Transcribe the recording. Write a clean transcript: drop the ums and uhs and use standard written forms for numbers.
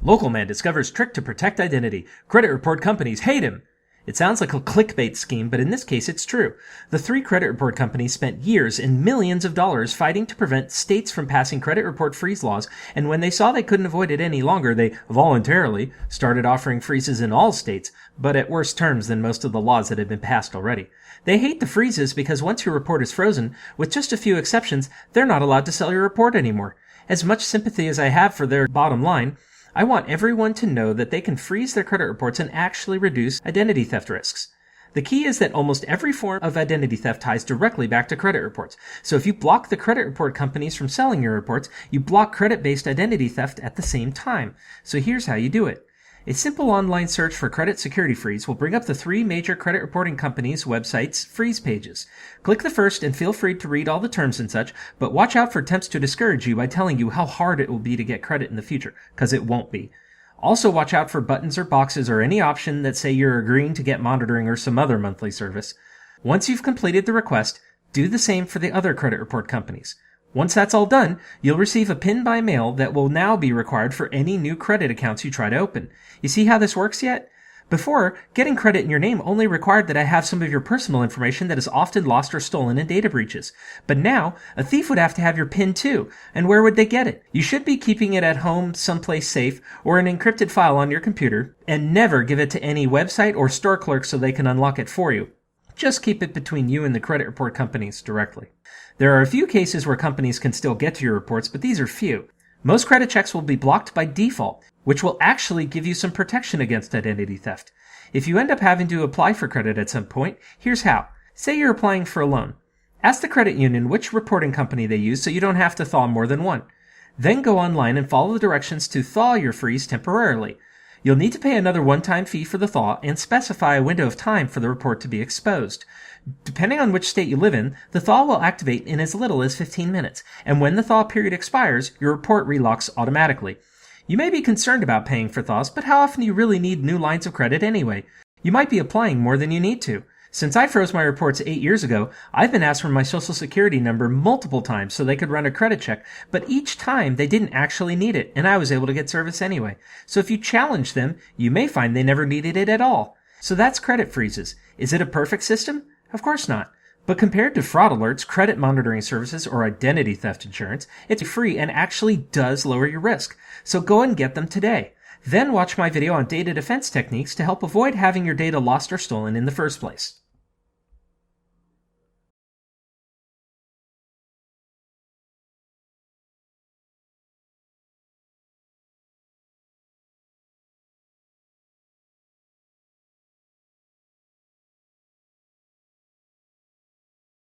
Local man discovers trick to protect identity. Credit report companies hate him. It sounds like a clickbait scheme, but in this case it's true. The three credit report companies spent years and millions of dollars fighting to prevent states from passing credit report freeze laws, and when they saw they couldn't avoid it any longer, they voluntarily started offering freezes in all states, but at worse terms than most of the laws that had been passed already. They hate the freezes because once your report is frozen, with just a few exceptions, they're not allowed to sell your report anymore. As much sympathy as I have for their bottom line, I want everyone to know that they can freeze their credit reports and actually reduce identity theft risks. The key is that almost every form of identity theft ties directly back to credit reports. So if you block the credit report companies from selling your reports, you block credit-based identity theft at the same time. So here's how you do it. A simple online search for credit security freeze will bring up the three major credit reporting companies' websites' freeze pages. Click the first and feel free to read all the terms and such, but watch out for attempts to discourage you by telling you how hard it will be to get credit in the future, because it won't be. Also watch out for buttons or boxes or any option that say you're agreeing to get monitoring or some other monthly service. Once you've completed the request, do the same for the other credit report companies. Once that's all done, you'll receive a PIN by mail that will now be required for any new credit accounts you try to open. You see how this works yet? Before, getting credit in your name only required that I have some of your personal information that is often lost or stolen in data breaches. But now, a thief would have to have your PIN too. And where would they get it? You should be keeping it at home someplace safe or an encrypted file on your computer, and never give it to any website or store clerk so they can unlock it for you. Just keep it between you and the credit report companies directly. There are a few cases where companies can still get to your reports, but these are few. Most credit checks will be blocked by default, which will actually give you some protection against identity theft. If you end up having to apply for credit at some point, here's how. Say you're applying for a loan. Ask the credit union which reporting company they use so you don't have to thaw more than one. Then go online and follow the directions to thaw your freeze temporarily. You'll need to pay another one-time fee for the thaw and specify a window of time for the report to be exposed. Depending on which state you live in, the thaw will activate in as little as 15 minutes, and when the thaw period expires, your report relocks automatically. You may be concerned about paying for thaws, but how often do you really need new lines of credit anyway? You might be applying more than you need to. Since I froze my reports 8 years ago, I've been asked for my social security number multiple times so they could run a credit check, but each time they didn't actually need it, and I was able to get service anyway. So if you challenge them, you may find they never needed it at all. So that's credit freezes. Is it a perfect system? Of course not. But compared to fraud alerts, credit monitoring services, or identity theft insurance, it's free and actually does lower your risk. So go and get them today. Then watch my video on data defense techniques to help avoid having your data lost or stolen in the first place.